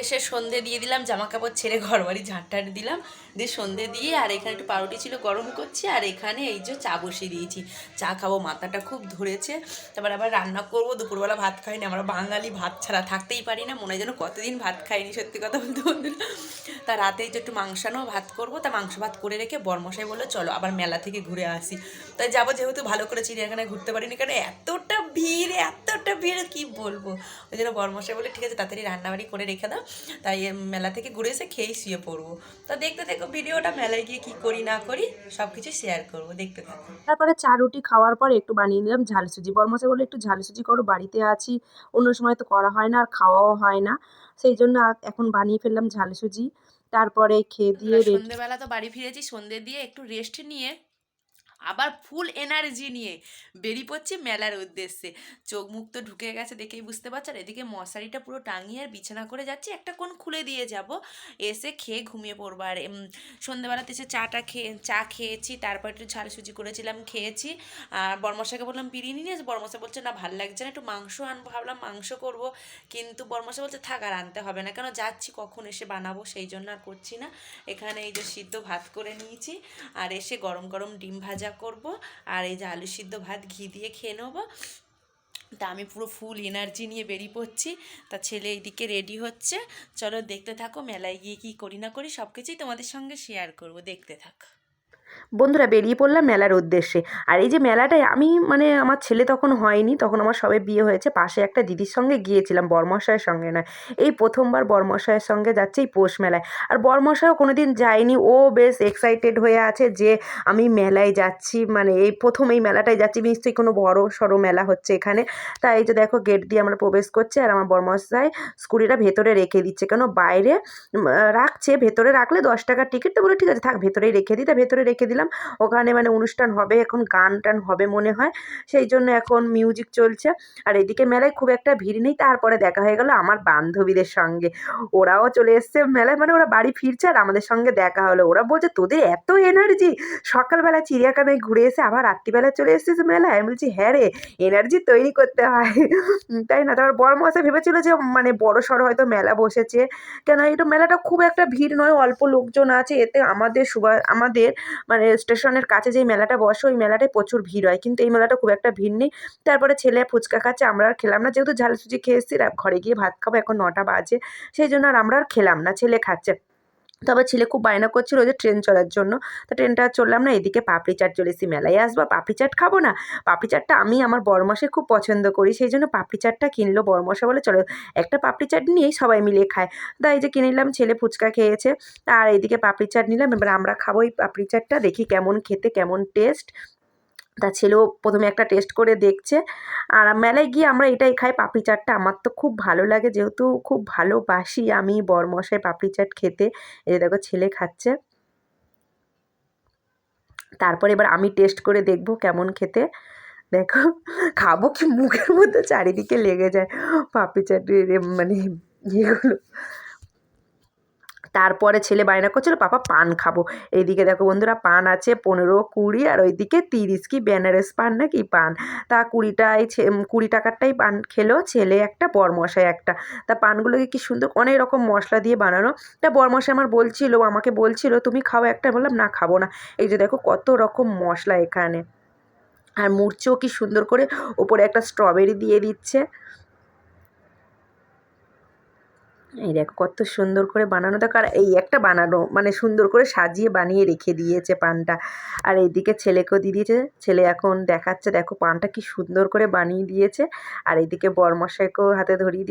এসে সন্ধে দিয়ে দিলাম, জামা কাপড় ছেড়ে ঘরবাড়ি ঝাঁট দিলাম, দিয়ে সন্ধে দিয়ে আর এখানে একটু পাউরুটি ছিল গরম করছি, আর এখানে এই যে চা বসিয়ে দিয়েছি, চা খাবো, মাথাটা খুব ধরেছে। তারপর আবার রান্না করবো, দুপুরবেলা ভাত খাইনি, আমরা বাঙালি ভাত ছাড়া থাকতেই পারি না, মনে হয় যেন কতদিন ভাত খাইনি, সত্যি কথা বলতে বন্ধুরা। তা রাতে যে একটু মাংসানো ভাত করবো, তা মাংস ভাত করে রেখে বরমশাই বললো চলো আবার মেলা থেকে ঘুরে আসি। তাই যাবো, যেহেতু ভালো করে চিড়িয়াখানায় ঘুরতে পারিনি, কারণ এতটা ভিড় কি বলবো। ওই জন্য বরমশাই বলে ঠিক আছে তাড়াতাড়ি রান্নাবাড়ি করে রেখে দাও, তাই মেলা থেকে ঘুরে এসে খেয়েই শুয়ে পড়বো। তা দেখতে দেখো ভিডিওটা, মেলায় গিয়ে কী করি না করি সব কিছু শেয়ার করবো, দেখতে থাকো। তারপরে চা রুটি খাওয়ার পরে একটু বানিয়ে নিলাম ঝাল সুজি। বরমশাই বললো একটু ঝাল সুজি করো, বাড়িতে আছি, অন্য সময় তো করা হয় না আর খাওয়াও হয় না, সেই জন্য এখন বানিয়ে ফেললাম ঝাল সুজি। তারপরে খেয়ে দিয়ে রেডি। সন্ধেবেলা তো বাড়ি ফিরেছি, সন্ধে দিয়ে একটু রেস্ট নিয়ে আবার ফুল এনার্জি নিয়ে বেরিয়ে পড়ছি মেলার উদ্দেশ্যে। চোখ মুখ তো ঢুকে গেছে দেখেই বুঝতে পারছো, আর এদিকে মশারিটা পুরো টাঙিয়ে আর বিছানা করে যাচ্ছি, একটা কোণ খুলে দিয়ে যাব, এসে খেয়ে ঘুমিয়ে পড়বো। আর সন্ধ্যেবেলাতে এসে চা খেয়েছি, তারপর একটু ঝাল সুজি করেছিলাম, খেয়েছি। আর বর্মশাকে বললাম বিরিয়ানি নিয়ে, বর্মশা বলছে না ভাল লাগছে না, একটু মাংস আনবো, ভাবলাম মাংস করব, কিন্তু বর্মশা বলছে থাক আর আনতে হবে না, কেন যাচ্ছি কখন এসে বানাবো, সেই জন্য আর করছি না। এখানে এই যে সিদ্ধ ভাত করে নিয়েছি, আর এসে গরম গরম ডিম ভাজা করব, আর এই যে আলু সিদ্ধ ভাত ঘি দিয়ে খেয়ে নেবো। তা আমি পুরো ফুল এনার্জি নিয়ে বেরিয়ে পড়ছি। তা ছেলে এইদিকে রেডি হচ্ছে, চলো দেখতে থাকো, মেলায় গিয়ে কী করি না করি সব কিছুই তোমাদের সঙ্গে শেয়ার করব, দেখতে থাকো। বন্ধুরা বেরিয়ে পড়লাম মেলার উদ্দেশ্যে। আর এই যে মেলাটায় আমি আমার ছেলে তখন হয়নি, তখন আমার সবে বিয়ে হয়েছে, পাশে একটা দিদির সঙ্গে গিয়েছিলাম, বরমশাইয়ের সঙ্গে নয়। এই প্রথমবার বরমশাইয়ের সঙ্গে যাচ্ছে এই পৌষ মেলায়। আর বরমশাইও কোনো দিন যায়নি, ও বেশ এক্সাইটেড হয়ে আছে যে আমি মেলায় যাচ্ছি, এই প্রথম এই মেলাটায় যাচ্ছি, নিশ্চয়ই কোনো বড় সড়ো মেলা হচ্ছে এখানে। তাই এই যে দেখো গেট দিয়ে আমরা প্রবেশ করছি, আর আমার বরমশাই স্কুটিটা ভেতরে রেখে দিচ্ছে, কেন বাইরে রাখছে, ভেতরে রাখলে 10 টাকার টিকিট, তো বলে ঠিক আছে থাক ভেতরেই রেখে দিই, তা ভেতরে রেখে দিলাম। ওখানে অনুষ্ঠান হবে, এখন গান টান হবে মনে হয়, সেই জন্য এখন মিউজিক চলছে। আর এদিকে মেলায় খুব একটা ভিড় নেই। তারপরে দেখা হয়ে গেল আমার বান্ধবীদের সঙ্গে, ওরাও চলে এসছে মেলায়, ওরা বাড়ি ফিরছে আর আমাদের সঙ্গে দেখা হলো। ওরা বলছে তোদের এত এনার্জি, সকালবেলা চিড়িয়াখানায় ঘুরে এসে আবার রাত্রিবেলা চলে এসেছিস মেলায়। আমি বলছি হ্যাঁ রে, এনার্জি তৈরি করতে হয়, তাই না। তারপর বড়মশাই ভেবেছিল যে বড় সড়ো হয়তো মেলা বসেছে, কেন এটা মেলাটা খুব একটা ভিড় নয়, অল্প লোকজন আছে, এতে আমাদের স্টেশনের কাছে যেই মেলাটা বসে ওই মেলাটায় প্রচুর ভিড় হয়, কিন্তু এই মেলাটা খুব একটা ভিড় নেই। তারপরে ছেলে ফুচকা খাচ্ছে, আমরা আর খেলাম না, যেহেতু ঝাল সুজি খেয়ে এসেছি, ঘরে গিয়ে ভাত খাবো, এখন 9টা বাজে, সেই জন্য আর আমরা আর খেলাম না, ছেলে খাচ্ছে। তবে ছেলে খুব বায়না করছিল যে ট্রেন চড়ার জন্য, তো ট্রেনটা আর চললাম না। এদিকে পাপড়ি চাট চলে এসেছি, মেলায় আসবো পাপড়ি চাট খাবো না। পাপড়ি চাটটা আমি আমার বরমশাই খুব পছন্দ করি, সেই জন্য পাপড়ি চাটটা কিনলো। বরমশা বলে চলো একটা পাপড়ি চাট নিয়েই সবাই মিলে খায়, তাই এই যে কিনে নিলাম, ছেলে ফুচকা খেয়েছে, আর এইদিকে পাপড়ি চাট নিলাম। এবার আমরা খাবো এই পাপড়ি চাটটা, দেখি কেমন খেতে, কেমন টেস্ট। তা ছেলেও প্রথমে একটা টেস্ট করে দেখছে। আর মেলায় গিয়ে আমরা এটাই খাই, পাপড়ি চাটটা আমার তো খুব ভালো লাগে, যেহেতু খুব ভালোবাসি আমি বরমশাই পাপড়ি চাট খেতে। এই যে দেখো ছেলে খাচ্ছে, তারপরে এবার আমি টেস্ট করে দেখবো কেমন খেতে। দেখো খাবো কি মুখের মধ্যে চারিদিকে লেগে যায় পাপড়ি চাটের ইয়েগুলো। তারপরে ছেলে বায়না করছিল পাপা পান খাবো। এইদিকে দেখো বন্ধুরা পান আছে 15, 20, আর ওইদিকে 30, কি বেনারস পান না কি পান। তা 20 টাকারটাই পান খেলো ছেলে একটা, বরমশাই একটা। তা পানগুলোকে কি সুন্দর অনেক রকম মশলা দিয়ে বানানো। তা বরমশাই আমাকে বলছিল তুমি খাও একটা, বললাম না খাবো না। এই যে দেখো কত রকম মশলা এখানে, আর মুড়ছেও কি সুন্দর করে, ওপরে একটা স্ট্রবেরি দিয়ে দিচ্ছে। এই দেখো কত সুন্দর করে বানানো, দেখো আর এই একটা বানানো সুন্দর করে সাজিয়ে বানিয়ে রেখে দিয়েছে পানটা। আর এইদিকে ছেলেকেও দিয়ে দিয়েছে, ছেলে এখন দেখাচ্ছে দেখো পানটা কি সুন্দর করে বানিয়ে দিয়েছে। আর এইদিকে বরমশাইকেও হাতে ধরিয়ে